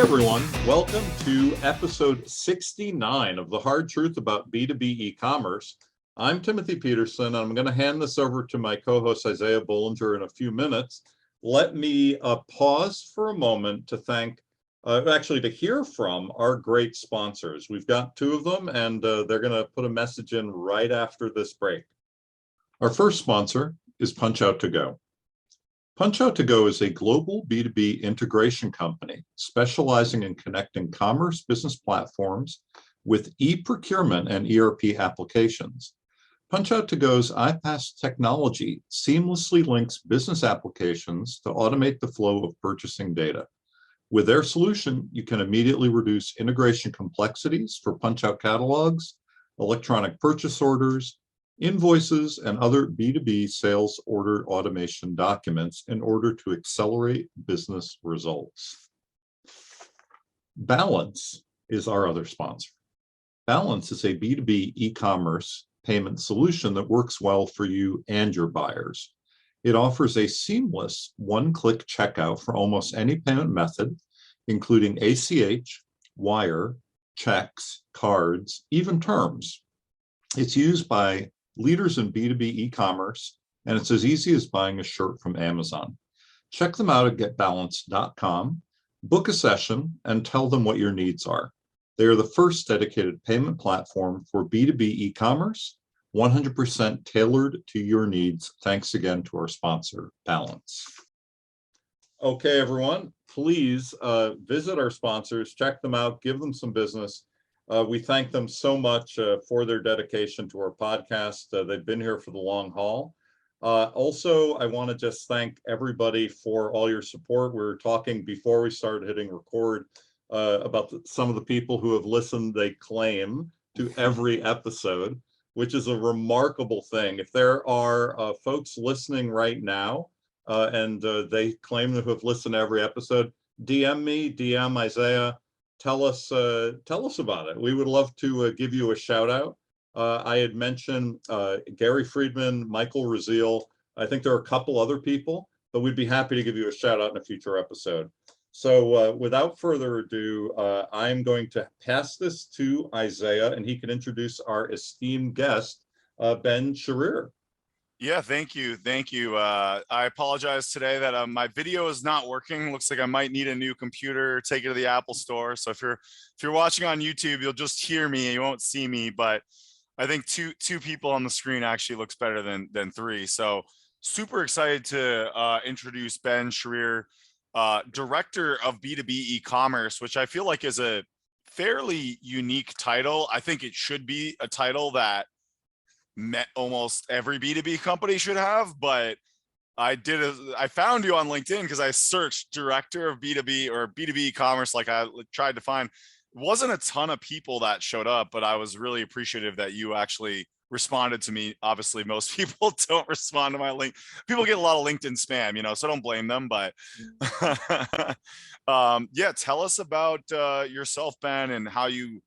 everyone, welcome to episode 69 of the Hard Truth About B2B e-commerce. I'm Timothy Peterson, and I'm going to hand this over to my co-host Isaiah Bollinger in a few minutes. Let me pause for a moment to to hear from our great sponsors. We've got two of them, and they're going to put a message in right after this break. Our first sponsor is PunchOut2Go. PunchOut2Go is a global B2B integration company specializing in connecting commerce business platforms with e-procurement and ERP applications. PunchOut2Go's iPaaS technology seamlessly links business applications to automate the flow of purchasing data. With their solution, you can immediately reduce integration complexities for PunchOut catalogs, electronic purchase orders, invoices, and other B2B sales order automation documents in order to accelerate business results. Balance is our other sponsor. Balance is a B2B e-commerce payment solution that works well for you and your buyers. It offers a seamless one-click checkout for almost any payment method, including ACH, wire, checks, cards, even terms. It's used by leaders in B2B e-commerce, and it's as easy as buying a shirt from Amazon. Check them out at getbalance.com, book a session, and tell them what your needs are. They are the first dedicated payment platform for B2B e-commerce, 100% tailored to your needs. Thanks again to our sponsor, Balance. Okay, everyone, please visit our sponsors, check them out, give them some business. We thank them so much for their dedication to our podcast. They've been here for the long haul. Also, I want to just thank everybody for all your support. We were talking before we started hitting record about some of the people who have listened, they claim, to every episode, which is a remarkable thing. If there are folks listening right now and they claim to have listened to every episode, DM me, DM Isaiah. Tell us about it. We would love to give you a shout out. I had mentioned Gary Friedman, Michael Raziel. I think there are a couple other people, but we'd be happy to give you a shout out in a future episode. So without further ado, I'm going to pass this to Isaiah, and he can introduce our esteemed guest, Ben Sharir. Yeah, thank you. Thank you. I apologize today that my video is not working. Looks like I might need a new computer, take it to the Apple store. So if you're watching on YouTube, you'll just hear me. You won't see me, but I think two people on the screen actually looks better than three. So super excited to introduce Ben Sharir, Director of B2B eCommerce, which I feel like is a fairly unique title. I think it should be a title that almost every B2B company should have, but I found you on LinkedIn because I searched Director of B2B or B2B e-commerce, like I tried to find. It wasn't a ton of people that showed up, but I was really appreciative that you actually responded to me. Obviously, most people don't respond to my link. People get a lot of LinkedIn spam, so don't blame them, but yeah, tell us about yourself, Ben, and how you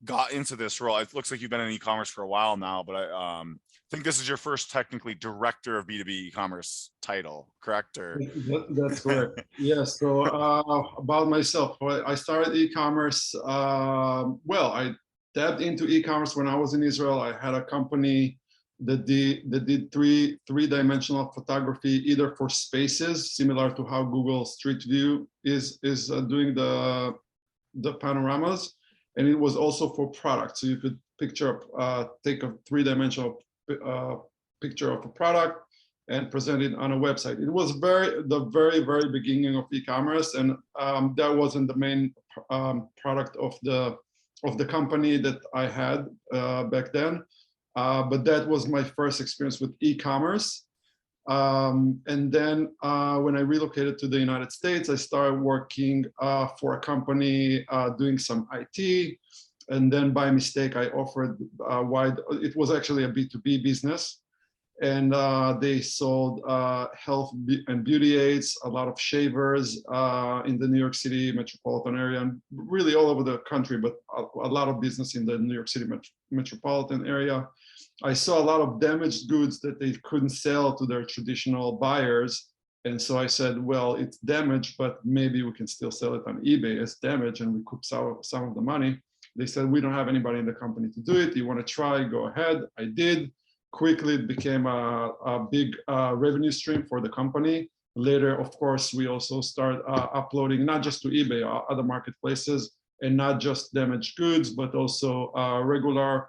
got into this role. It looks like you've been in e-commerce for a while now, but I think this is your first technically Director of B2B e-commerce title, correct? Or that's correct. Yeah. So about myself, I started e-commerce. I tapped into e-commerce when I was in Israel. I had a company that did three-dimensional photography, either for spaces, similar to how Google Street View is doing the panoramas. And it was also for products. So you could take a three-dimensional picture of a product and present it on a website. It was the very, very beginning of e-commerce, and that wasn't the main product of the company that I had back then. But that was my first experience with e-commerce. And then when I relocated to the United States, I started working for a company doing some IT. And then by mistake, I offered it was actually a B2B business. And they sold health and beauty aids, a lot of shavers in the New York City metropolitan area, and really all over the country, but a lot of business in the New York City metropolitan area. I saw a lot of damaged goods that they couldn't sell to their traditional buyers, And so I said, well, it's damaged, but maybe we can still sell it on eBay as damage and recoup some of the money. They said, we don't have anybody in the company to do it. You want to try? Go ahead. I did. Quickly, it became a big revenue stream for the company. Later, of course, we also start uploading not just to eBay, other marketplaces, and not just damaged goods, but also regular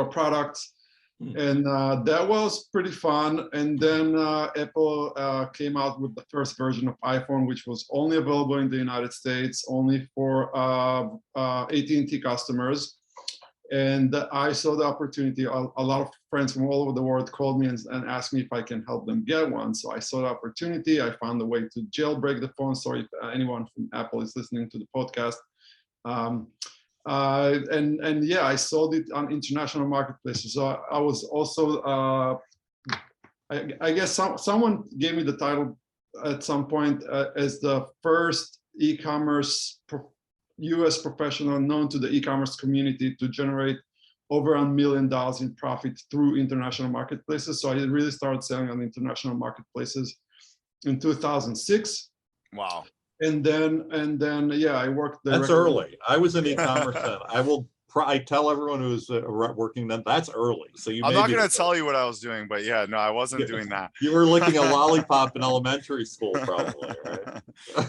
products. And that was pretty fun. And then Apple came out with the first version of iPhone, which was only available in the United States, only for AT&T customers. And I saw the opportunity. A lot of friends from all over the world called me and asked me if I can help them get one. So I saw the opportunity. I found a way to jailbreak the phone. Sorry if anyone from Apple is listening to the podcast. And yeah, I sold it on international marketplaces. So I was also, I guess someone gave me the title at some point as the first e-commerce US professional known to the e-commerce community to generate over $1 million in profit through international marketplaces. So I really started selling on international marketplaces in 2006. Wow. And then, yeah, I worked there. That's early. I was in e-commerce then. I tell everyone who's working then, that's early. So I'm not going to tell you what I was doing, but yeah, no, I wasn't doing that. You were licking a lollipop in elementary school, probably, right?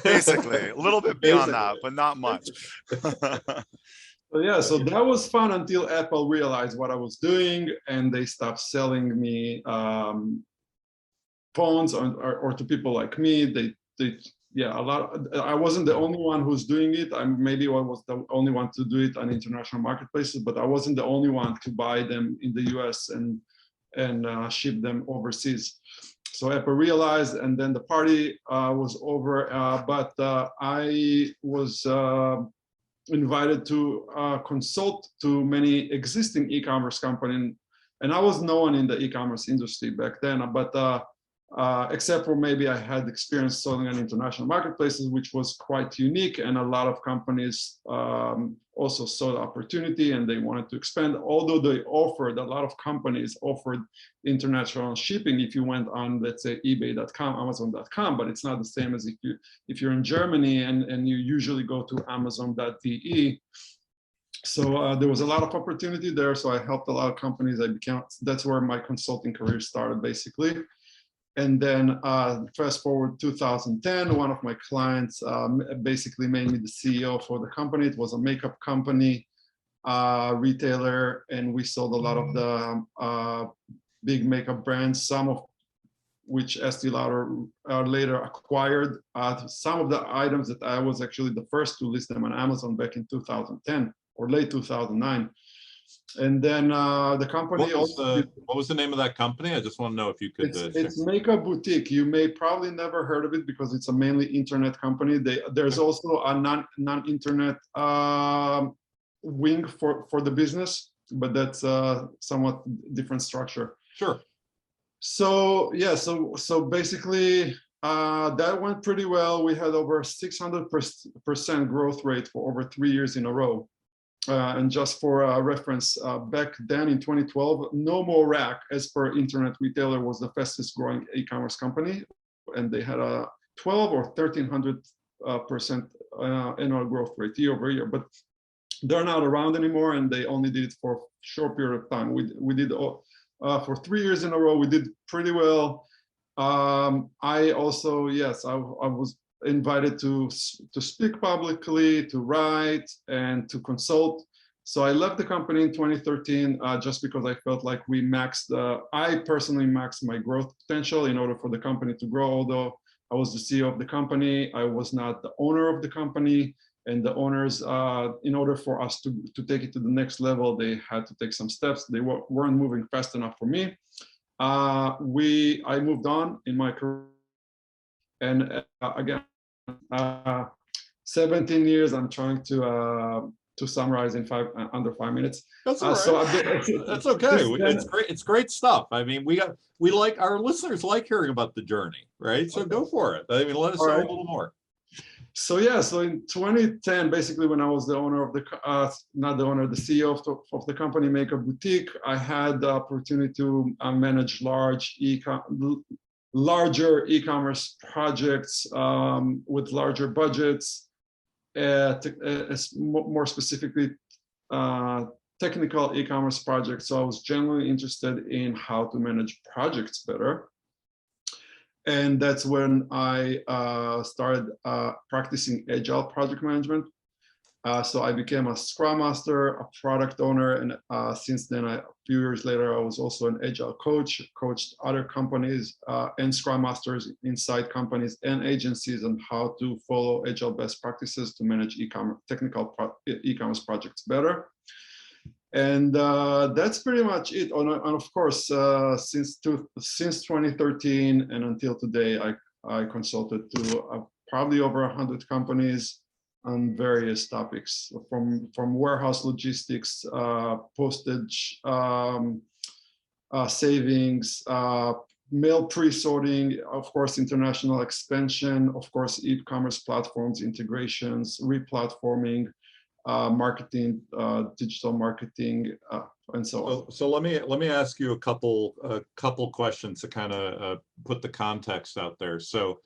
Basically, a little bit beyond that, but not much. So yeah, so that was fun until Apple realized what I was doing, and they stopped selling me phones or to people like me. Yeah, I wasn't the only one who's doing it. Maybe I was the only one to do it on international marketplaces, but I wasn't the only one to buy them in the US and ship them overseas. So Apple realized, and then the party was over. But I was invited to consult to many existing e-commerce companies, and I was no one in the e-commerce industry back then. But except for maybe I had experience selling on international marketplaces, which was quite unique, and a lot of companies also saw the opportunity and they wanted to expand. Although a lot of companies offered international shipping if you went on, let's say, eBay.com, Amazon.com, but it's not the same as if you're in Germany and you usually go to Amazon.de. So there was a lot of opportunity there. So I helped a lot of companies. That's where my consulting career started, basically. And then fast forward 2010, one of my clients basically made me the CEO for the company. It was a makeup company, retailer, and we sold a lot of the big makeup brands, some of which Estee Lauder later acquired. Some of the items that I was actually the first to list them on Amazon back in 2010 or late 2009. And then the company what was the name of that company? I just want to know if you could. It's Makeup Boutique. You may probably never heard of it because it's a mainly internet company. There's also a non-internet wing for the business, but that's a somewhat different structure. Sure. So yeah, so basically that went pretty well. We had over 600% growth rate for over 3 years in a row. And just for reference, back then in 2012, No More Rack, as per Internet Retailer, was the fastest growing e-commerce company, and they had a 12 or 1300% annual growth rate year over year. But they're not around anymore, and they only did it for a short period of time. We did for 3 years in a row. We did pretty well. I also, yes, I was invited to speak publicly, to write, and to consult. So I left the company in 2013 just because I felt like I personally maxed my growth potential in order for the company to grow. Although I was the CEO of the company, I was not the owner of the company. And the owners, in order for us to take it to the next level, they had to take some steps. They weren't moving fast enough for me. I moved on in my career. And again, 17 years, I'm trying to summarize in under 5 minutes. That's all right. That's okay. It's great. It's great stuff. I mean, we like, our listeners like hearing about the journey, right? So go for it. I mean, let us know a little more. So yeah, so in 2010, basically when I was the owner of the, the CEO of the company Makeup Boutique, I had the opportunity to manage large larger e-commerce projects with larger budgets, more specifically technical e-commerce projects. So I was generally interested in how to manage projects better. And that's when I started practicing Agile project management. So I became a Scrum Master, a product owner, and since then, a few years later, I was also an Agile coach, coached other companies and Scrum Masters inside companies and agencies on how to follow Agile best practices to manage technical e-commerce projects better. And that's pretty much it. And of course, since 2013 and until today, I consulted to probably over 100 companies on various topics, from warehouse logistics, postage, savings, mail pre-sorting, of course, international expansion, of course, e-commerce platforms, integrations, re-platforming, marketing, digital marketing, and so on. So let me ask you a couple questions to kind of put the context out there. So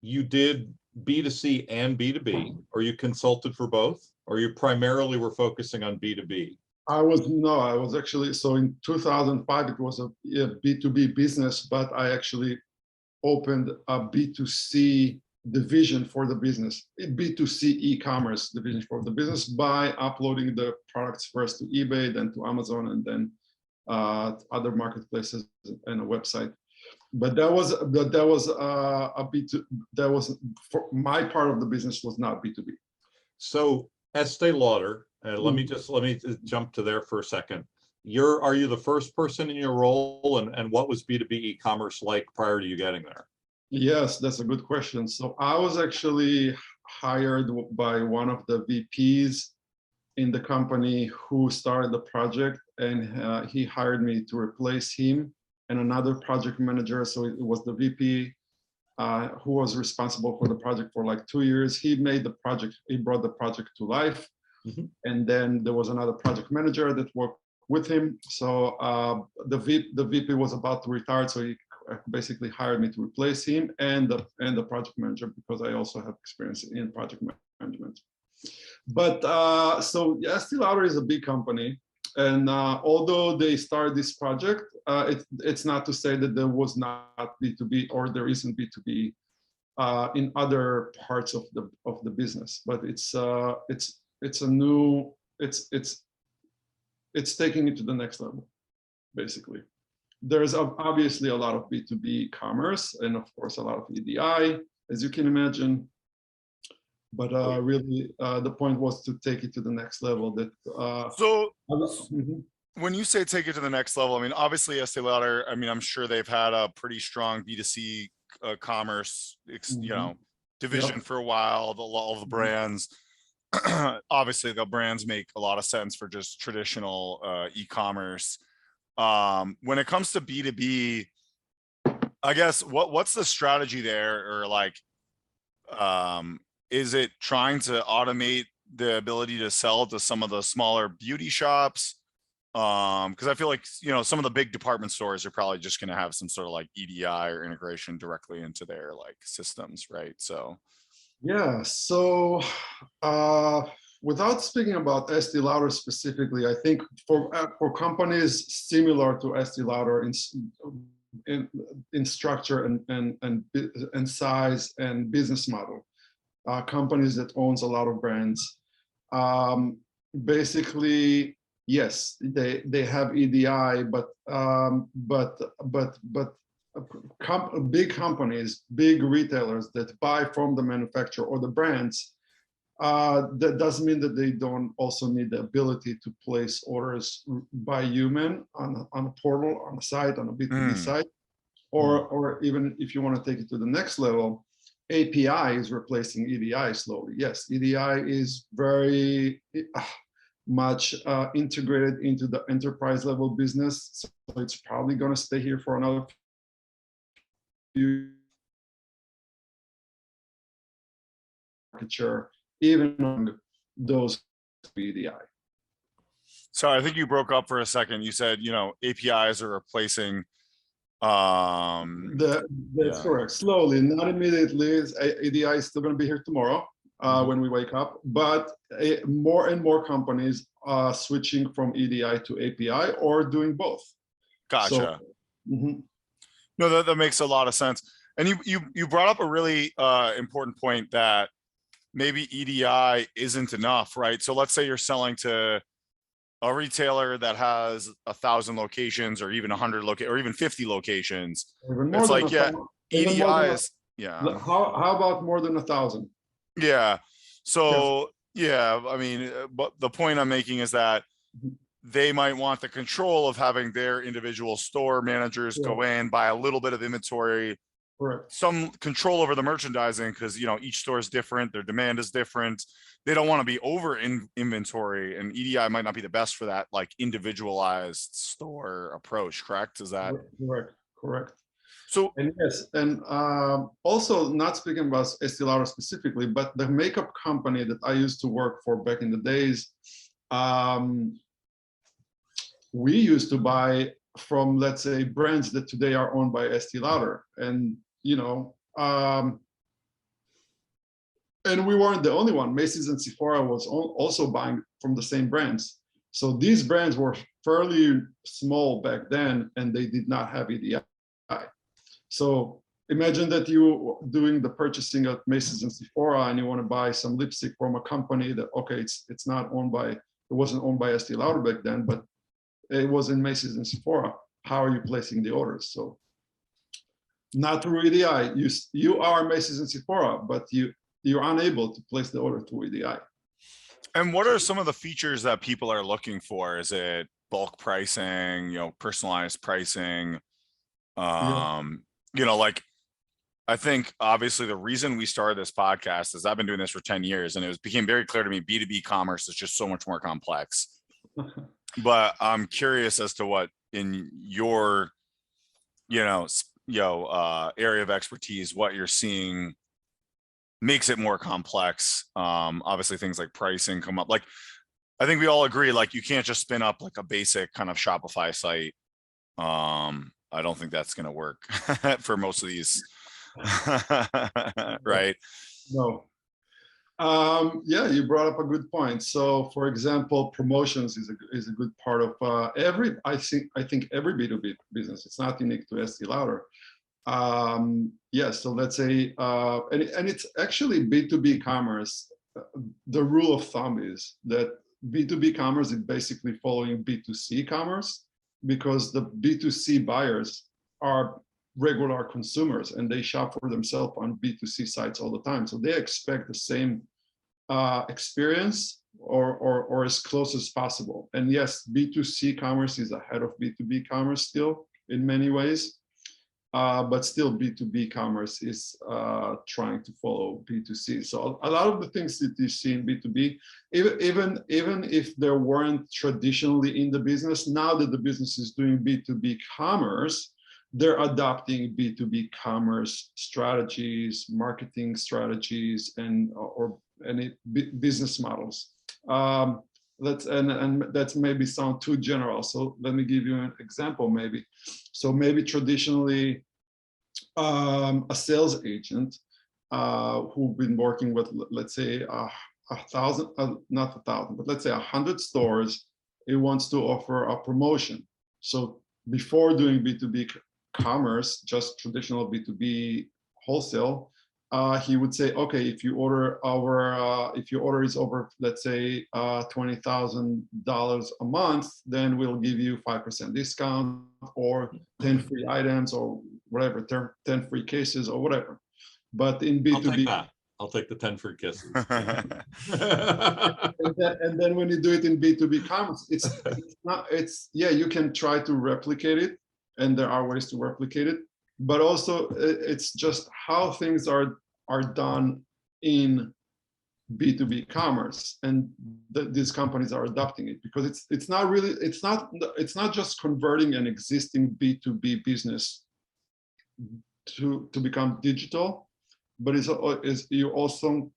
you did B2C and B2B, or you consulted for both, or you primarily were focusing on B2B? I was actually, so in 2005, it was a B2B business, but I actually opened a B2C division for the business, B2C e-commerce division for the business, by uploading the products first to eBay, then to Amazon, and then other marketplaces and a website. But that was a B2, that was, for my part of the business was not B2B. So Estee Lauder, let me jump to there for a second. Are you the first person in your role, and what was B2B e-commerce like prior to you getting there? Yes, that's a good question. So I was actually hired by one of the VPs in the company who started the project, and he hired me to replace him and another project manager. So it was the VP who was responsible for the project for like 2 years. He brought the project to life. Mm-hmm. And then there was another project manager that worked with him. So the VP was about to retire, so he basically hired me to replace him and the project manager, because I also have experience in project management. But so Estee Lauder is a big company, and although they started this project, it's not to say that there was not B2B or there isn't B2B in other parts of the business. But it's taking it to the next level, basically. There's obviously a lot of B2B commerce and of course a lot of EDI, as you can imagine. But really, the point was to take it to the next level. When you say take it to the next level, I mean, obviously Estee Lauder, I mean, I'm sure they've had a pretty strong B2C commerce, division for a while. All the brands, obviously the brands make a lot of sense for just traditional e-commerce. When it comes to B2B, I guess what's the strategy there, or like, is it trying to automate the ability to sell to some of the smaller beauty shops? Because I feel like, some of the big department stores are probably just going to have some sort of like EDI or integration directly into their like systems, right? So yeah, so without speaking about Estee Lauder specifically, I think for companies similar to Estee Lauder in structure and size and business model, companies that owns a lot of brands, basically, yes, they have EDI, but big companies, big retailers that buy from the manufacturer or the brands, that doesn't mean that they don't also need the ability to place orders by human on a portal, on a site, on a B2B site, or even if you want to take it to the next level, API is replacing EDI slowly. Yes, EDI is very much integrated into the enterprise level business, so it's probably going to stay here for another few years, even on those EDI. So I think you broke up for a second. You said, APIs are replacing That's correct. Slowly, not immediately. EDI is still going to be here tomorrow when we wake up, but more and more companies are switching from EDI to API or doing both. Gotcha. So, no, that makes a lot of sense. And you brought up a really important point that maybe EDI isn't enough, right? So let's say you're selling to a retailer that has 1,000 locations, or even 100 or even 50 locations. It's like, yeah, EDI is, yeah. How about more than 1,000? Yeah. So yeah, I mean, but the point I'm making is that they might want the control of having their individual store managers go in, buy a little bit of inventory, some control over the merchandising, because, you know, each store is different, their demand is different. They don't want to be over inventory, and EDI might not be the best for that, like, individualized store approach. Correct? Is that correct? So, and yes, and also, not speaking about Estee Lauder specifically, but the makeup company that I used to work for back in the days, we used to buy from, let's say, brands that today are owned by Estee Lauder, and and we weren't the only one. Macy's and Sephora was also buying from the same brands. So these brands were fairly small back then, and they did not have EDI. So imagine that you doing the purchasing at Macy's and Sephora, and you want to buy some lipstick from a company that, okay, it's not owned by, it wasn't owned by Estee Lauder back then, but it was in Macy's and Sephora. How are you placing the orders? So not through EDI. You are Macy's and Sephora, but you're unable to place the order through EDI. And what are some of the features that people are looking for? Is it bulk pricing, personalized pricing? Like, I think obviously the reason we started this podcast is I've been doing this for 10 years, and it became very clear to me B2B commerce is just so much more complex. But I'm curious as to what in your, area of expertise, what you're seeing makes it more complex. Obviously things like pricing come up. Like, I think we all agree, like, you can't just spin up like a basic kind of Shopify site. I don't think that's going to work for most of these. Right? No. Yeah, you brought up a good point. So, for example, promotions is a good part of I think every B2B business. It's not unique to Estee Lauder. Yes, so let's say, and it's actually B2B commerce. The rule of thumb is that B2B commerce is basically following B2C commerce, because the B2C buyers are regular consumers and they shop for themselves on B2C sites all the time. So they expect the same experience or as close as possible. And yes, B2C commerce is ahead of B2B commerce still in many ways. But still B2B commerce is trying to follow B2C. So a lot of the things that you see in B2B, even if there weren't traditionally in the business, now that the business is doing B2B commerce, they're adopting B2B commerce strategies, marketing strategies, and or any business models. That's maybe sound too general. So let me give you an example maybe. So maybe traditionally, a sales agent who've been working with, let's say, 1,000, not 1,000, but let's say 100 stores, it wants to offer a promotion. So before doing B2B commerce, just traditional B2B wholesale, he would say, okay, if your order is over, let's say, $20,000 a month, then we'll give you 5% discount, or 10 free items, or whatever, 10 free cases, or whatever. But in B2B, I'll take the 10 free kisses. and then when you do it in B2B commerce, you can try to replicate it, and there are ways to replicate it. But also, it's just how things are done in B2B commerce, and these companies are adopting it, because it's not just converting an existing B2B business to become digital, but you also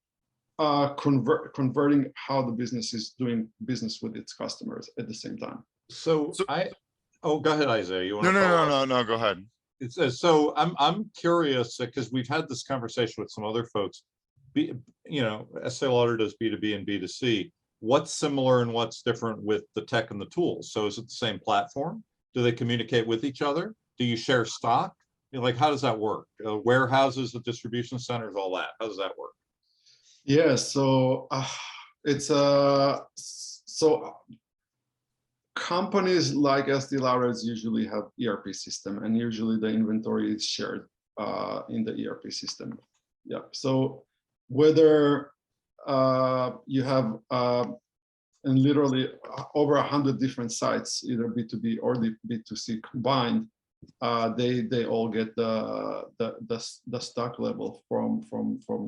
converting how the business is doing business with its customers at the same time. So go ahead, Isaiah. You want No, go ahead. So I'm curious because we've had this conversation with some other folks. Estee Lauder does B2B and B2C. What's similar and what's different with the tech and the tools? So is it the same platform? Do they communicate with each other? Do you share stock? Like, how does that work? Warehouses, the distribution centers, all that. How does that work? Yeah, so it's so companies like Estee Lauder usually have ERP system, and usually the inventory is shared in the ERP system. Yeah. So whether you have and literally over 100 different sites, either B2B or the B2C combined, they all get the stock level from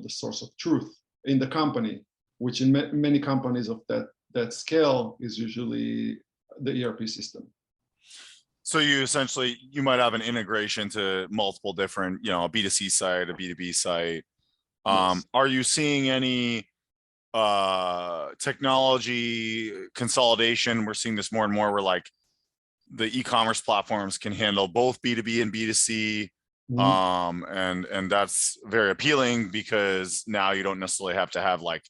the source of truth in the company, which in many companies of that scale is usually the ERP system. So you might have an integration to multiple different, a B2C site, a B2B site. Yes. Are you seeing any technology consolidation? We're seeing this more and more where like the e-commerce platforms can handle both B2B and B2C. And that's very appealing because now you don't necessarily have to have like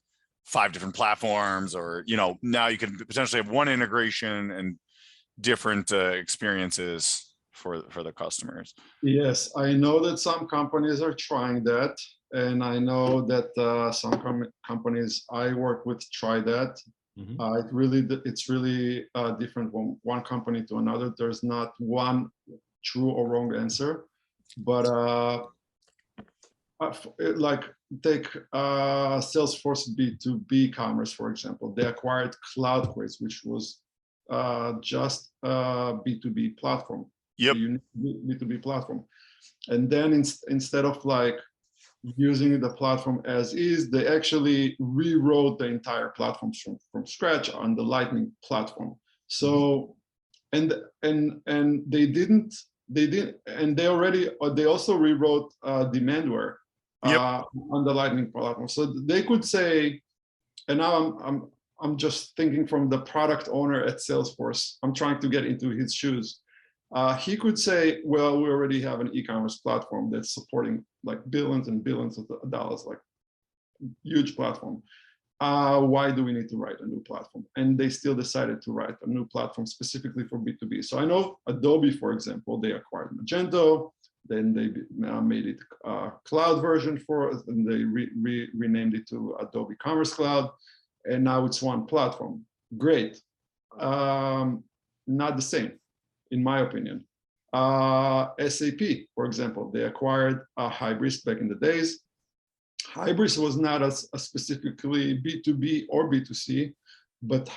5 different platforms, or now you can potentially have one integration and different experiences for the customers. Yes, I know that some companies are trying that, and I know that some companies I work with try that. It's really different from one company to another. There's not one true or wrong answer, but like take Salesforce B2B eCommerce, for example. They acquired CloudQuiz, which was just a B2B platform. Yep. B2B platform. And then instead of like using the platform as is, they actually rewrote the entire platform from scratch on the Lightning platform. So, and they also rewrote Demandware on the Lightning platform. So they could say, and now I'm just thinking from the product owner at Salesforce, I'm trying to get into his shoes. He could say, well, we already have an e-commerce platform that's supporting like billions and billions of dollars, like huge platform. Why do we need to write a new platform? And they still decided to write a new platform specifically for B2B. So I know Adobe, for example, they acquired Magento, then they made it a cloud version for it, and they renamed it to Adobe Commerce Cloud, and now it's one platform. Great. Not the same, in my opinion. SAP, for example, they acquired Hybris back in the days. Hybris was not a specifically B2B or B2C, but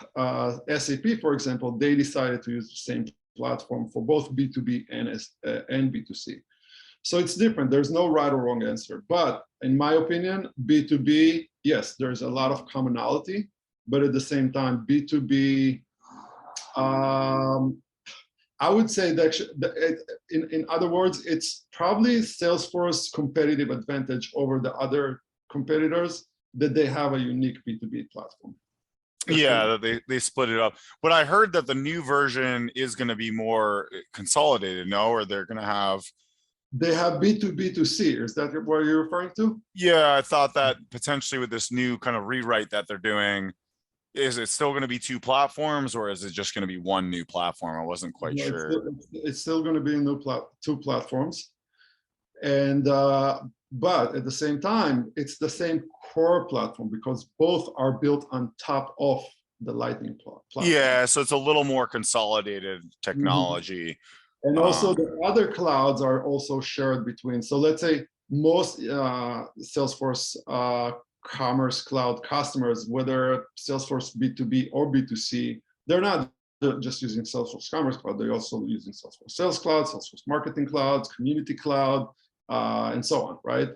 SAP, for example, they decided to use the same platform for both B2B and B2C. So it's different. There's no right or wrong answer. But in my opinion, B2B, yes, there's a lot of commonality, but at the same time, B2B, I would say that in other words, it's probably Salesforce competitive advantage over the other competitors that they have a unique B2B platform. Yeah, they split it up. But I heard that the new version is going to be more consolidated, no? Or they're going to have... They have B2B2C. Is that what you're referring to? Yeah, I thought that potentially with this new kind of rewrite that they're doing, is it still going to be 2 platforms, or is it just going to be one new platform? I wasn't quite sure. It's still going to be 2 platforms. And but at the same time, it's the same core platform because both are built on top of the Lightning platform. Yeah, so it's a little more consolidated technology. And also the other clouds are also shared between. So let's say most Salesforce Commerce Cloud customers, whether Salesforce B2B or B2C, they're not just using Salesforce Commerce Cloud. They're also using Salesforce Sales Cloud, Salesforce Marketing Cloud, Community Cloud, and so on, right?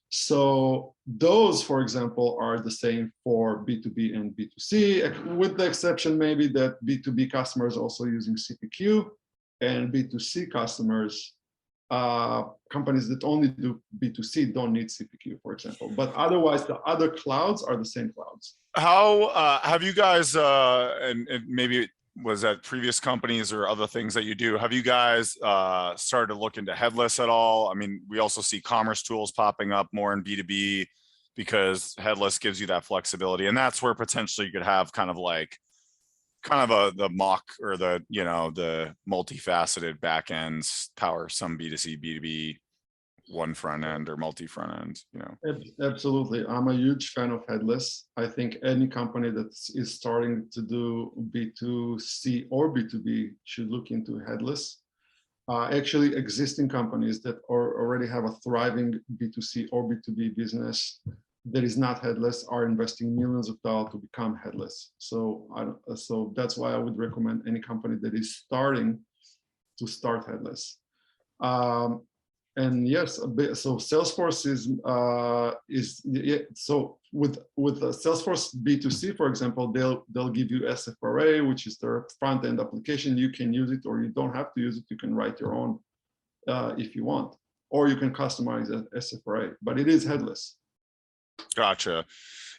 So those, for example, are the same for B2B and B2C, with the exception maybe that B2B customers also using CPQ, and B2C customers, companies that only do B2C don't need CPQ, for example. But otherwise, the other clouds are the same clouds. How have you guys, and maybe was that previous companies or other things that you do, have you guys started to look into headless at all? I mean, we also see commerce tools popping up more in B2B because headless gives you that flexibility. And that's where potentially you could have kind of the mock or the, you know, the multifaceted backends power some B2C, B2B, one front end or multi front end, you know. Absolutely. I'm a huge fan of headless. I think any company that is starting to do B2C or B2B should look into headless. Actually, existing companies that already have a thriving B2C or B2B business that is not headless are investing millions of dollars to become headless. So that's why I would recommend any company that is starting to start headless. And yes, so Salesforce so with Salesforce B2C, for example, they'll give you SFRA, which is their front end application. You can use it, or you don't have to use it. You can write your own if you want, or you can customize SFRA. But it is headless. Gotcha.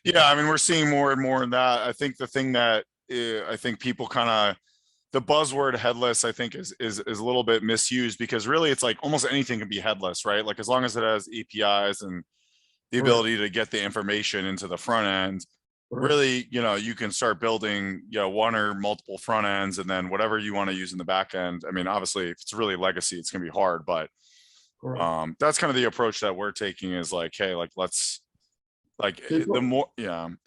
Yeah, I mean, we're seeing more and more in that. I think the thing that I think people kind of, the buzzword headless, I think is a little bit misused, because really it's like almost anything can be headless, right? Like as long as it has APIs and the ability to get the information into the front end, really, you know, you can start building, you know, one or multiple front ends, and then whatever you want to use in the back end. I mean, obviously if it's really legacy, it's gonna be hard, but that's kind of the approach that we're taking, is like, hey, like let's, like the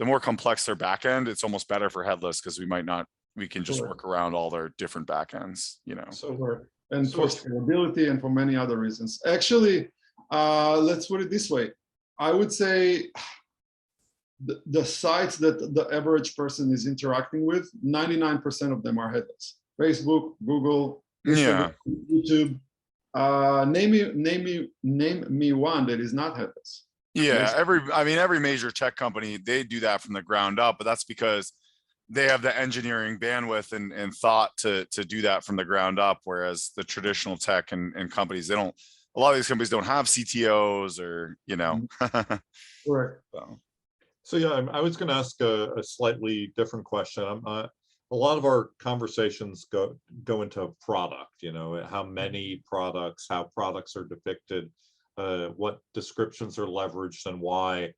more complex their back end, it's almost better for headless, because we can just work around all their different backends, you know. And for scalability and for many other reasons. Actually, let's put it this way. I would say the sites that the average person is interacting with, 99% of them are headless. Facebook, Google, Instagram, YouTube. Name me one that is not headless. Yeah, every major tech company, they do that from the ground up, but that's because they have the engineering bandwidth and thought to do that from the ground up. Whereas the traditional tech and companies, a lot of these companies don't have CTOs, or, you know. Correct. So yeah, I was going to ask a slightly different question. A lot of our conversations go into product, you know, how many products, how products are depicted, what descriptions are leveraged and why,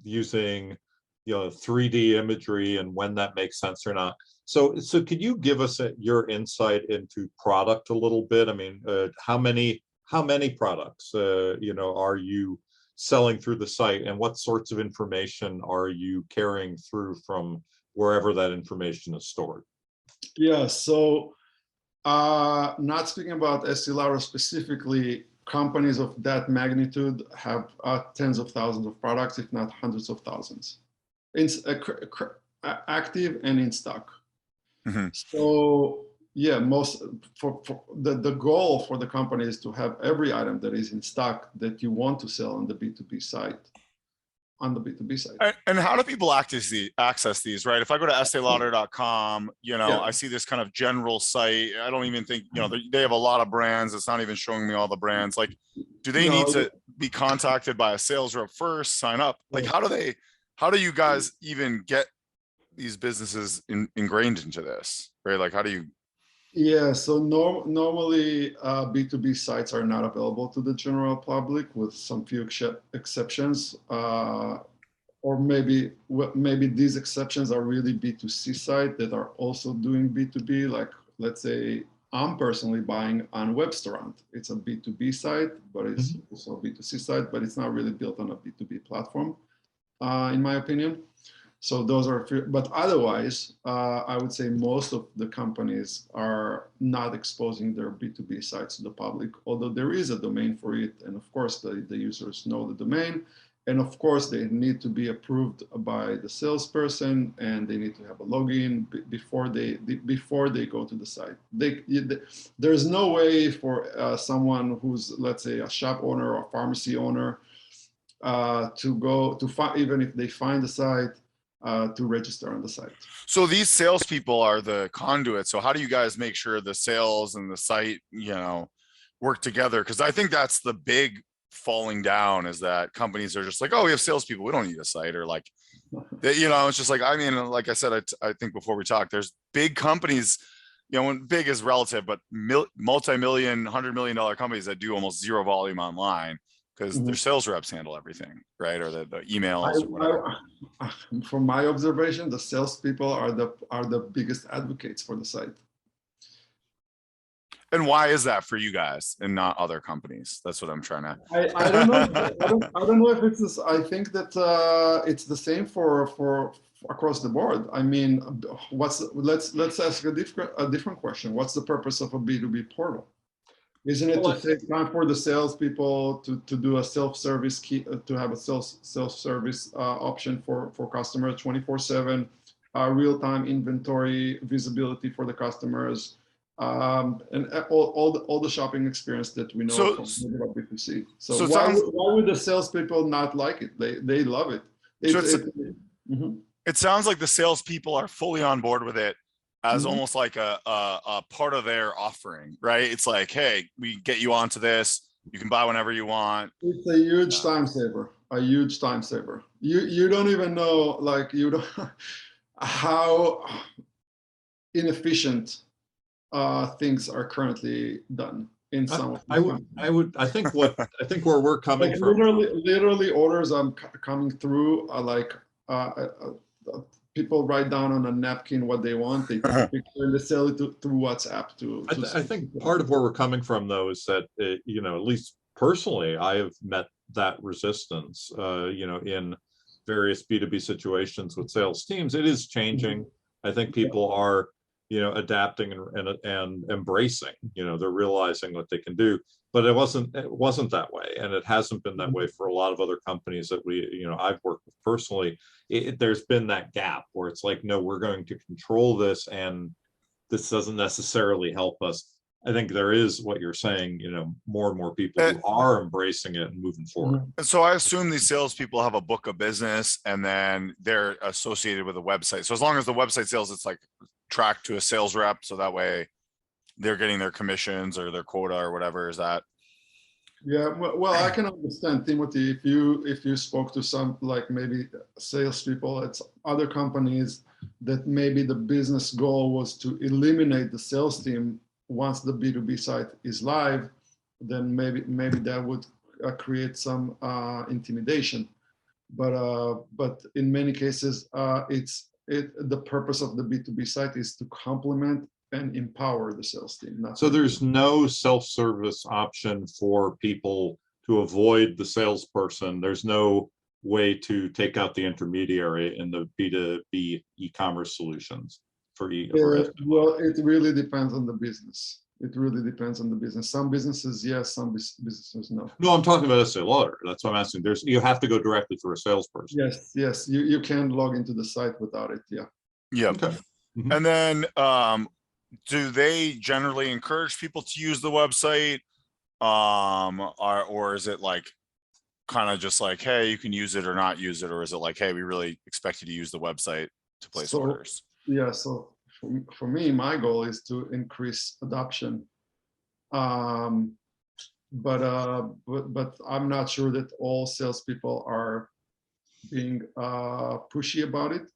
using, you know, 3D imagery and when that makes sense or not. So could you give us your insight into product a little bit? I mean, how many products, you know, are you selling through the site, and what sorts of information are you carrying through from wherever that information is stored? Yeah, so not speaking about Estee Lauder specifically, companies of that magnitude have tens of thousands of products, if not hundreds of thousands. Active and in stock. So yeah, for the goal for the company is to have every item that is in stock that you want to sell on the B2B site. And how do people access these, right? If I go to esteelauder.com, you know, I see this kind of general site. I don't even think, you know, they have a lot of brands. It's not even showing me all the brands. Like, do they need to be contacted by a sales rep first, sign up? Like, how do you guys even get these businesses ingrained into this, right? Like, how do you? Yeah, so normally B2B sites are not available to the general public, with some few exceptions, or maybe these exceptions are really B2C sites that are also doing B2B. Like, let's say I'm personally buying on Webstaurant. It's a B2B site, but it's also a B2C site, but it's not really built on a B2B platform, in my opinion. So those are, but otherwise, I would say most of the companies are not exposing their B2B sites to the public, although there is a domain for it. And of course, the users know the domain. And of course, they need to be approved by the salesperson, and they need to have a login before they go to the site. There's no way for someone who's, let's say, a shop owner or pharmacy owner to go to find, even if they find the site, to register on the site. So these salespeople are the conduit. So how do you guys make sure the sales and the site, you know, work together? Because I think that's the big falling down is that companies are just like, oh, we have salespeople, we don't need a site, or like, you know, it's just like, I mean, like I said, I think before we talked, there's big companies, you know, when big is relative, but multi-million, $100 million companies that do almost zero volume online because their sales reps handle everything, right? Or the emails or whatever. From my observation, the salespeople are the biggest advocates for the site. And why is that for you guys and not other companies? That's what I'm trying to. I don't know. I don't know if it's this. I think that it's the same for across the board. I mean, let's ask a different question. What's the purpose of a B2B portal? Isn't it to save time for the salespeople to do a self-service key, to have a self-service option for customers 24/7, real-time inventory visibility for the customers, and all the shopping experience that we know from B2C. So why would the salespeople not like it? They love it. It sounds like the salespeople are fully on board with it as almost like a part of their offering, right? It's like, hey, we get you onto this. You can buy whenever you want. It's a huge time saver. A huge time saver. You don't even know, like, you don't how inefficient things are currently done in some. I think where we're coming like from. Literally orders coming through are like people write down on a napkin what they want. They take a picture and they sell it through WhatsApp. I think part of where we're coming from, though, is that you know, at least personally, I have met that resistance. You know, in various B2B situations with sales teams, it is changing. I think people are, you know, adapting and embracing. You know, they're realizing what they can do. But it wasn't that way, and it hasn't been that way for a lot of other companies that I've worked with personally. There's been that gap where it's like, no, we're going to control this, and this doesn't necessarily help us. I think there is what you're saying, you know, more and more people who are embracing it and moving forward. And so I assume these salespeople have a book of business, and then they're associated with a website. So as long as the website sales, it's like tracked to a sales rep, so that way they're getting their commissions or their quota or whatever. Is that? Yeah, well, I can understand, Timothy, if you spoke to some, like, maybe salespeople at other companies, that maybe the business goal was to eliminate the sales team once the B2B site is live, then maybe that would create some intimidation. But in many cases, the purpose of the B2B site is to complement and empower the sales team. So there's no self-service option for people to avoid the salesperson. There's no way to take out the intermediary in the B2B e-commerce solutions for well, it really depends on the business. It really depends on the business. Some businesses, yes, some businesses, no. No, I'm talking about Estee Lauder. That's what I'm asking. You have to go directly through a salesperson. Yes, you can log into the site without it. Yeah. Okay. And then do they generally encourage people to use the website, or is it like kind of just like, hey, you can use it or not use it, or is it like, hey, we really expect you to use the website to place orders? Yeah, so for me, my goal is to increase adoption, but I'm not sure that all salespeople are being pushy about it.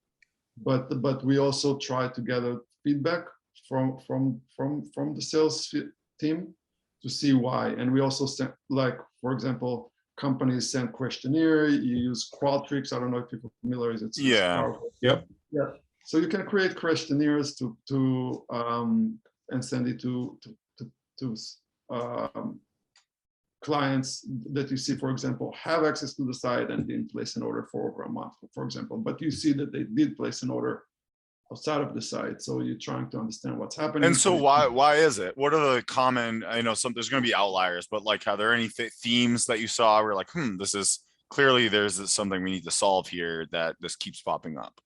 But we also try to gather feedback from the sales team to see why. And we also send, like, for example, companies send questionnaire. You use Qualtrics. I don't know if you're familiar. It's powerful. Yep. Yeah. So you can create questionnaires to and send it to clients that you see, for example, have access to the site and didn't place an order for over a month, for example, but you see that they did place an order outside of the site. So you're trying to understand what's happening. And so why is it? What are the common, I know there's going to be outliers, but like, are there any themes that you saw where like, this is clearly there's something we need to solve here that this keeps popping up?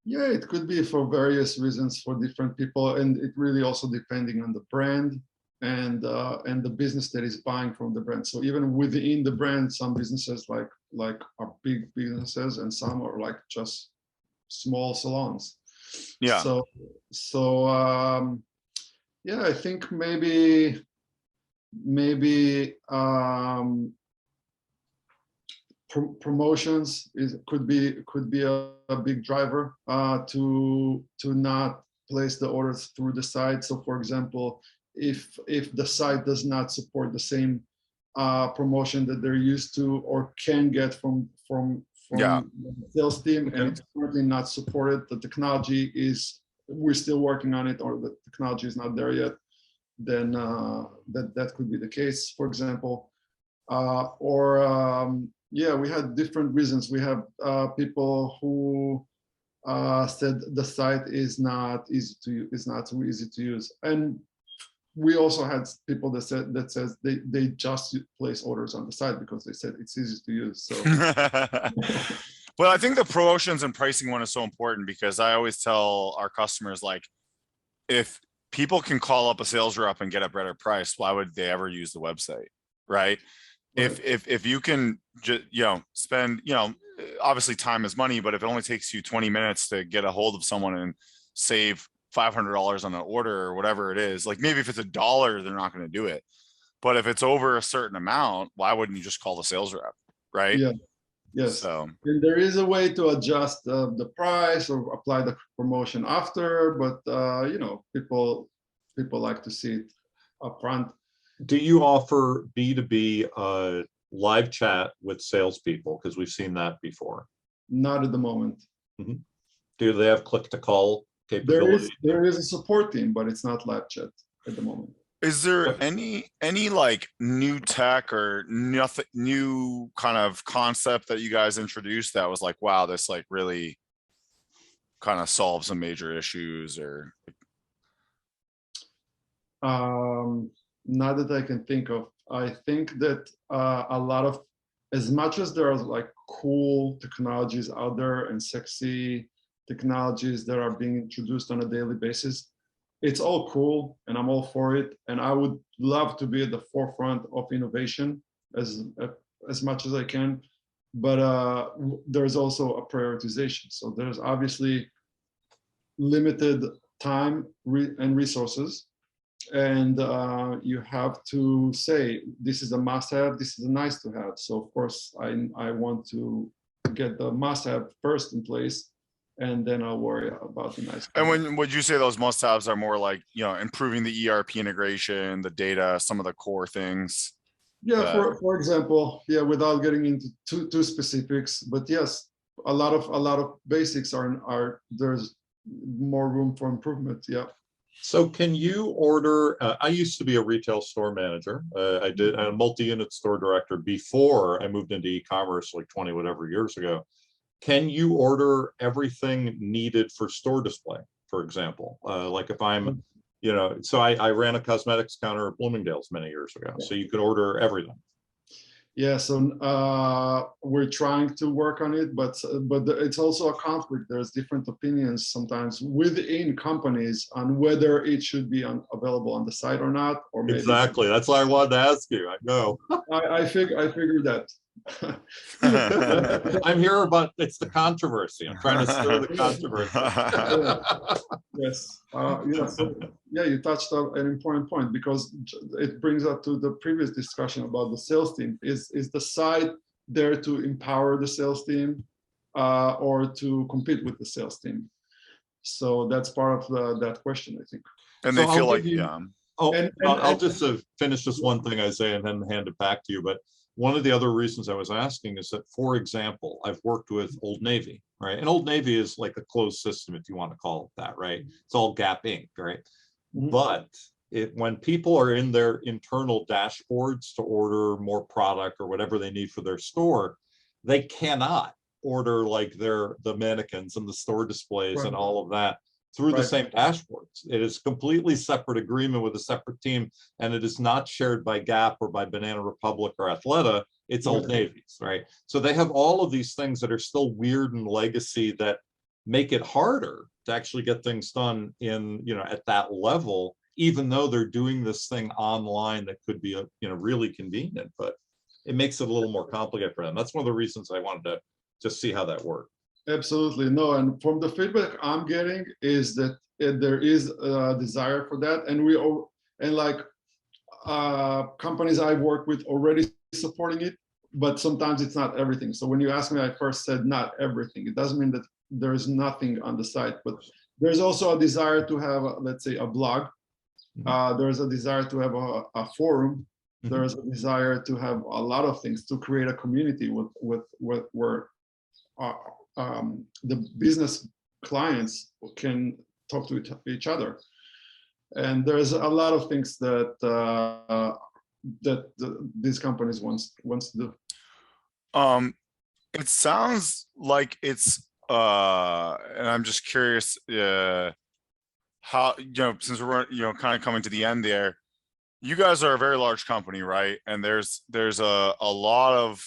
Yeah, it could be for various reasons for different people. And it really also depending on the brand and the business that is buying from the brand. So even within the brand, some businesses like are big businesses and some are like just small salons. Yeah. So yeah, I think maybe promotions could be a big driver to not place the orders through the site. So for example, if the site does not support the same promotion that they're used to or can get from Yeah. the sales team, Okay. and it's currently not supported, the technology is, we're still working on it, or the technology is not there yet, then that could be the case, for example. Yeah, we had different reasons. We have people who said the site is not easy to use, is not so easy to use, and we also had people that says they just place orders on the site because they said it's easy to use. So well, I think the promotions and pricing one is so important, because I always tell our customers, like, if people can call up a sales rep and get a better price, why would they ever use the website, right? If you can just, spend, obviously time is money, but if it only takes you 20 minutes to get a hold of someone and save $500 on an order or whatever it is, like, maybe if it's $1, they're not going to do it. But if it's over a certain amount, why wouldn't you just call the sales rep, right? yeah, yes. So, and there is a way to adjust the price or apply the promotion after, but people like to see it upfront. Do you offer B2B live chat with salespeople? Because we've seen that before. Not at the moment. Do they have click to call capability? There is a support team, but it's not live chat at the moment. is there any like new tech or nothing, new kind of concept that you guys introduced that was like, wow, this like really kind of solves some major issues? Or not that I can think of. I think that a lot of, as much as there are like cool technologies out there and sexy technologies that are being introduced on a daily basis, it's all cool and I'm all for it. And I would love to be at the forefront of innovation as much as I can. But there's also a prioritization. So there's obviously limited time and resources. And you have to say, this is a must-have, this is a nice-to-have. So of course, I want to get the must-have first in place, and then I'll worry about the nice. And when would you say those must-haves are more like, improving the ERP integration, the data, some of the core things? Yeah, for example, yeah, without getting into too specifics, but yes, a lot of basics are there's more room for improvement. Yeah. So can you order, I used to be a retail store manager. I'm a multi-unit store director before I moved into e-commerce like 20 whatever years ago. Can you order everything needed for store display, for example? Like if I'm, so I ran a cosmetics counter at Bloomingdale's many years ago. So you could order everything. Yeah, so we're trying to work on it, but it's also a conflict. There's different opinions sometimes within companies on whether it should be available on the site or not, or maybe exactly. That's why I wanted to ask you. I know. I figured that. I'm here about it's the controversy. I'm trying to stir the controversy. Yes. Yeah, you touched on an important point, because it brings up to the previous discussion about the sales team. Is the site there to empower the sales team or to compete with the sales team? So that's part of that question, I think. And So they feel like, I'll just finish this one thing, Isaiah, and then hand it back to you. But one of the other reasons I was asking is that, for example, I've worked with Old Navy, right? And Old Navy is like a closed system, if you want to call it that, right? It's all Gap Inc., right? But when people are in their internal dashboards to order more product or whatever they need for their store, they cannot order like the mannequins and the store displays and all of that through the same dashboards. It is completely separate agreement with a separate team, and it is not shared by Gap or by Banana Republic or Athleta. It's Old Navy's, right? So they have all of these things that are still weird and legacy that make it harder to actually get things done in, at that level, even though they're doing this thing online that could be, really convenient, but it makes it a little more complicated for them. That's one of the reasons I wanted to just see how that worked. Absolutely. No, and from the feedback I'm getting is that there is a desire for that, and companies I've worked with already supporting it, but sometimes it's not everything. So when you ask me, I first said not everything. It doesn't mean that there is nothing on the site, but there's also a desire to have, let's say, a blog. There's a desire to have a forum. There's a desire to have a lot of things, to create a community with where the business clients can talk to each other. And there's a lot of things that these companies wants to do. It sounds like it's and I'm just curious how, since we're kind of coming to the end there, you guys are a very large company, right? And there's a lot of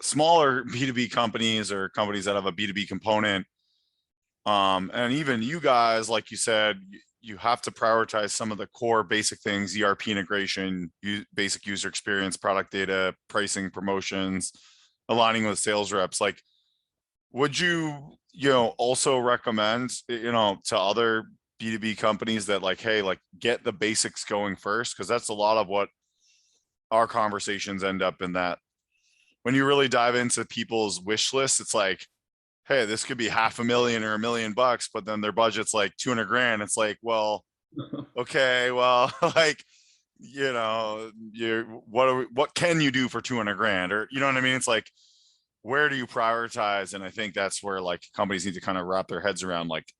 smaller B2B companies or companies that have a B2B component. And even you guys, like you said, you have to prioritize some of the core basic things: ERP integration, basic user experience, product data, pricing, promotions, aligning with sales reps. Like, would you, also recommend, to other B2B companies that, like, hey, like, get the basics going first? Because that's a lot of what our conversations end up in, that when you really dive into people's wish lists, it's like, hey, this could be $500,000 or $1 million, but then their budget's like 200 grand. It's like, well, okay, well, like, what can you do for 200 grand? Or, you know what I mean? It's like, where do you prioritize? And I think that's where, like, companies need to kind of wrap their heads around, like,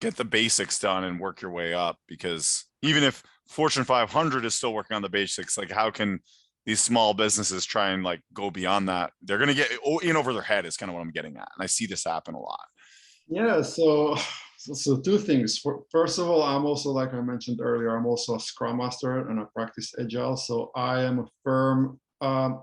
get the basics done and work your way up. Because even if Fortune 500 is still working on the basics, like, how can these small businesses try and, like, go beyond that? They're going to get in over their head is kind of what I'm getting at. And I see this happen a lot. Yeah, so two things. First of all, I'm also, like I mentioned earlier, I'm also a Scrum Master and I practice Agile. So I am a firm, I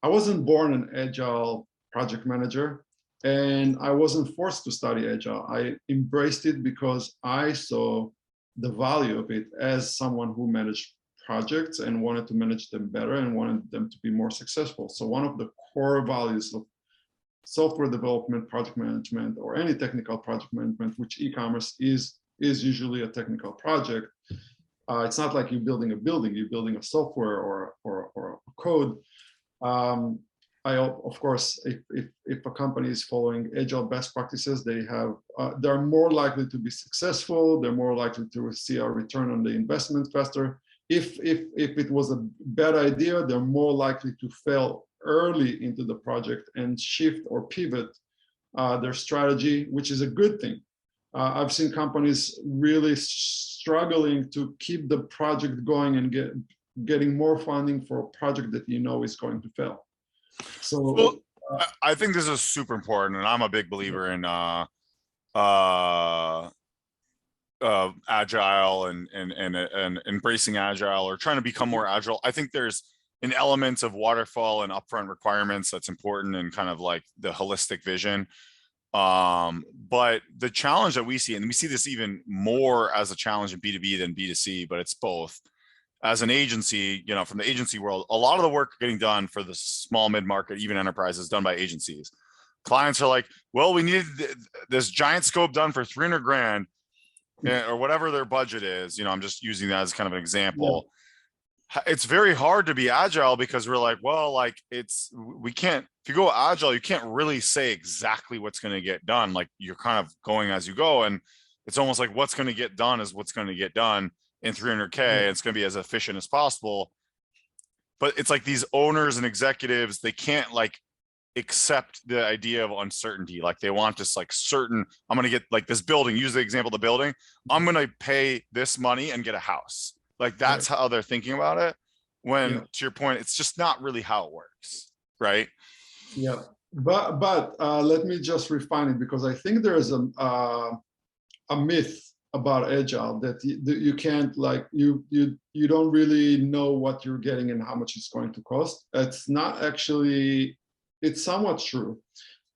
wasn't born an Agile project manager, and I wasn't forced to study Agile. I embraced it because I saw the value of it as someone who managed projects and wanted to manage them better and wanted them to be more successful. So one of the core values of software development, project management, or any technical project management, which e-commerce is usually a technical project. It's not like you're building a building, you're building a software or a code. Of course, if a company is following Agile best practices, they're more likely to be successful. They're more likely to see a return on the investment faster. If it was a bad idea, they're more likely to fail early into the project and shift or pivot their strategy, which is a good thing. I've seen companies really struggling to keep the project going and getting more funding for a project that is going to fail. So well, I think this is super important, and I'm a big believer in Agile and embracing Agile, or trying to become more Agile. I think there's an element of waterfall and upfront requirements that's important, and kind of like the holistic vision. But the challenge that we see, and we see this even more as a challenge in B2B than B2C, but it's both. As an agency, from the agency world, a lot of the work getting done for the small mid-market, even enterprise, is done by agencies. Clients are like, well, we need this giant scope done for 300 grand or whatever their budget is. I'm just using that as kind of an example. Yeah. It's very hard to be Agile because we're like, well, like, we can't, if you go Agile, you can't really say exactly what's going to get done. Like, you're kind of going as you go. And it's almost like what's going to get done is what's going to get done in 300K. Yeah. It's going to be as efficient as possible. But it's like these owners and executives, they can't, like, accept the idea of uncertainty. Like, they want this, like, certain, I'm going to get, like, this building, use the example of the building. I'm going to pay this money and get a house. Like, that's how they're thinking about it. When, to your point, it's just not really how it works, right? Yeah, but let me just refine it, because I think there is a myth about Agile that you can't, like, you don't really know what you're getting and how much it's going to cost. It's not actually, it's somewhat true.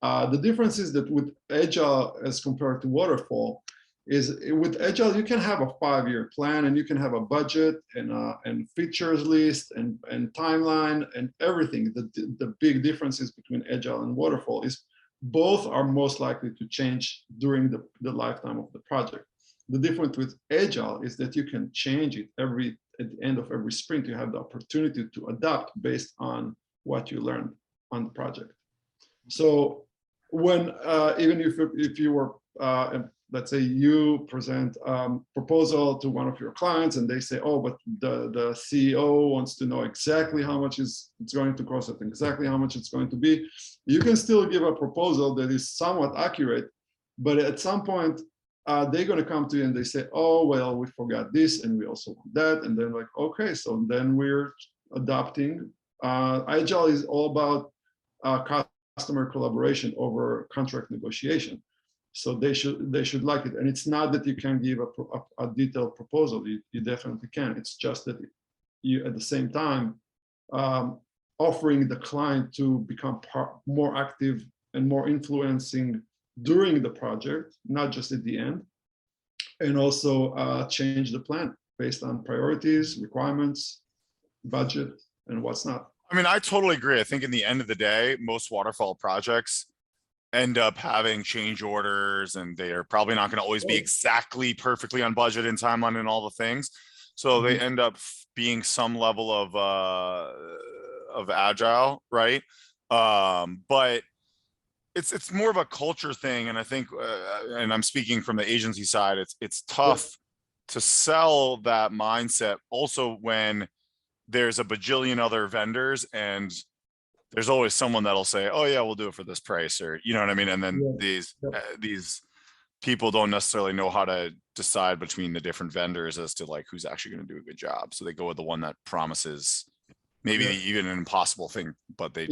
The difference is that with Agile as compared to Waterfall is with Agile, you can have a 5-year plan and you can have a budget and features list and timeline and everything. The big differences between Agile and Waterfall is both are most likely to change during the lifetime of the project. The difference with Agile is that you can change it at the end of every sprint. You have the opportunity to adapt based on what you learned on the project. So when even if you were let's say you present proposal to one of your clients and they say, oh, but the CEO wants to know exactly how much it's going to cost and exactly how much it's going to be, you can still give a proposal that is somewhat accurate, but at some point they're going to come to you and they say, oh, well, we forgot this and we also want that. And then like, okay, so then we're adopting. Agile is all about customer collaboration over contract negotiation. So they should like it. And it's not that you can give a detailed proposal. You definitely can. It's just that you, at the same time, offering the client to become more active and more influencing during the project, not just at the end, and also change the plan based on priorities, requirements, budget, and what's not. I mean, I totally agree. I think in the end of the day, most waterfall projects end up having change orders, and they are probably not going to always be exactly perfectly on budget and timeline and all the things. So they end up being some level of agile, right? But it's more of a culture thing, and I think, and I'm speaking from the agency side, it's tough to sell that mindset. Also, when there's a bajillion other vendors and there's always someone that'll say, oh yeah, we'll do it for this price, or you know what I mean? And then these people don't necessarily know how to decide between the different vendors as to like who's actually going to do a good job. So they go with the one that promises maybe even an impossible thing, but but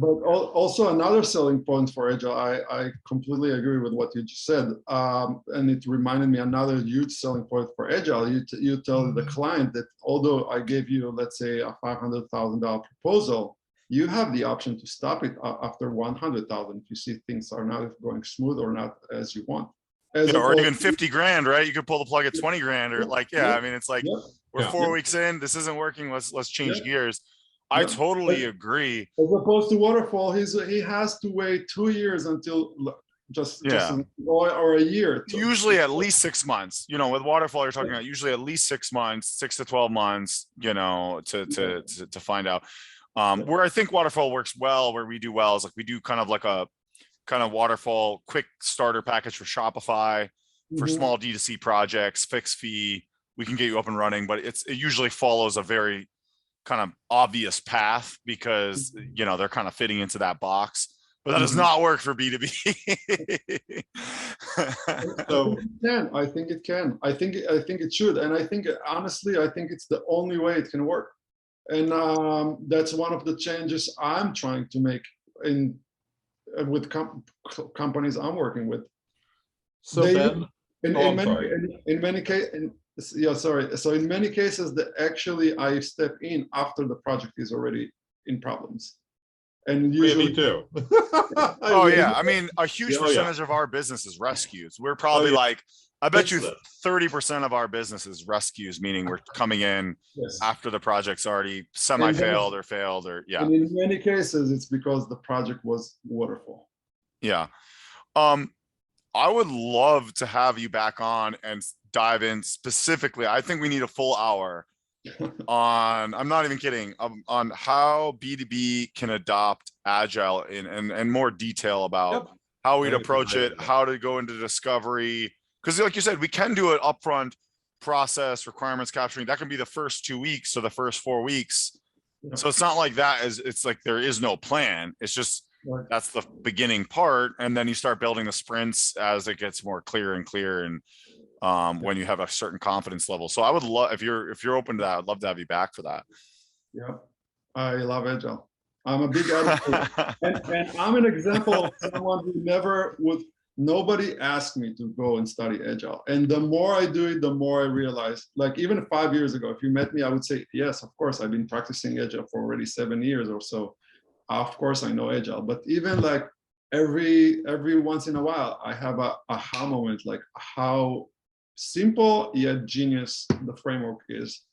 also another selling point for Agile, I completely agree with what you just said. And it reminded me another huge selling point for Agile. You tell the client that although I gave you, let's say, a $500,000 proposal, you have the option to stop it after 100,000 if you see things are not going smooth or not as you want. Or even 50 grand, right? You could pull the plug at 20 grand, or like, I mean, it's like we're 4 weeks in, this isn't working. Let's change gears. I totally agree. As opposed to waterfall, he has to wait 2 years until or a year. Usually at least 6 months. You know, with waterfall, you're talking about usually at least 6 months, 6 to 12 months. You know, to find out. Where I think waterfall works well, where we do well, is like we do kind of like a waterfall quick starter package for Shopify, for small D2C projects, fixed fee. We can get you up and running, but it usually follows a very kind of obvious path because you know they're kind of fitting into that box. But that does not work for B2B. So I think it can. I think it should, and I think honestly, I think it's the only way it can work. And that's one of the changes I'm trying to make with companies I'm working with. So Ben, in many cases, So in many cases, actually I step in after the project is already in problems. And usually, me too. I mean, a huge percentage of our business is rescues. We're probably like, I bet you 30% of our business is rescues, meaning we're coming in after the project's already semi-failed or failed, or And in many cases, it's because the project was waterfall. Yeah. I would love to have you back on and dive in specifically. I think we need a full hour on, I'm not even kidding, on how B2B can adopt Agile and more detail about how we'd approach it, how to go into discovery. Because like you said, we can do it upfront process, requirements capturing. That can be the first 2 weeks or the first 4 weeks. So it's not like that. It's like there is no plan. It's just that's the beginning part, and then you start building the sprints as it gets more clear and clear, and when you have a certain confidence level. So I would love, if you're open to that, I'd love to have you back for that. Yeah, I love Agile. I'm a big advocate, and I'm an example of someone who nobody asked me to go and study Agile. And the more I do it, the more I realize, like even 5 years ago, if you met me, I would say, yes, of course, I've been practicing Agile for already 7 years or so. Of course, I know Agile, but even like every once in a while, I have a aha moment, like how simple yet genius the framework is.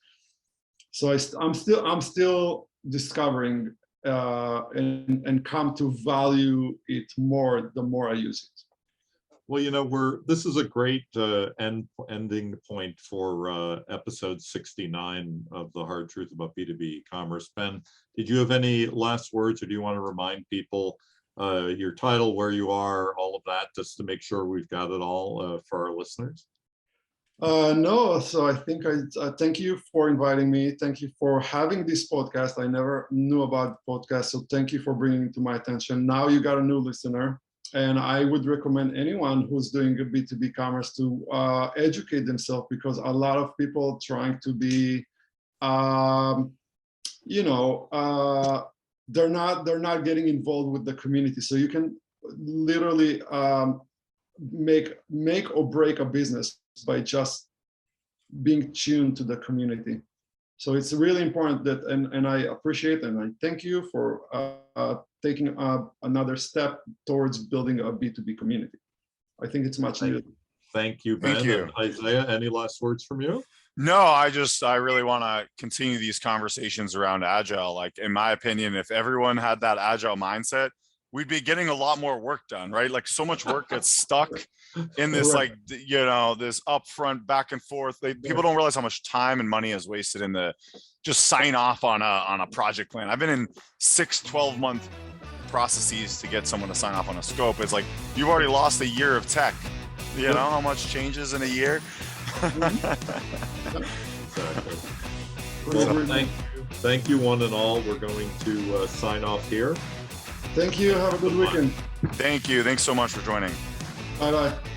So I'm still discovering and come to value it more the more I use it. Well, this is a great ending point for episode 69 of the Hard Truth About B2B e-commerce. Ben, did you have any last words, or do you want to remind people your title, where you are, all of that, just to make sure we've got it all for our listeners? No, so I think I thank you for inviting me. Thank you for having this podcast. I never knew about podcast, so thank you for bringing it to my attention. Now you got a new listener. And I would recommend anyone who's doing a B2B commerce to educate themselves, because a lot of people trying to be, they're not getting involved with the community. So you can literally make or break a business by just being tuned to the community. So it's really important that, and I appreciate and I thank you for taking another step towards building a B2B community. I think it's much needed. Thank you, Ben. Thank you. And Isaiah, any last words from you? No, I really want to continue these conversations around Agile. Like, in my opinion, if everyone had that Agile mindset, we'd be getting a lot more work done, right? Like, so much work gets stuck in this, Right. this upfront back and forth. People don't realize how much time and money is wasted in the just sign off on a project plan. I've been in 6-12 month processes to get someone to sign off on a scope. It's like, you've already lost a year of tech. You know how much changes in a year? Exactly. Well, thank you one and all. We're going to sign off here. Thank you. Have a good weekend. Thank you. Thanks so much for joining. Bye-bye.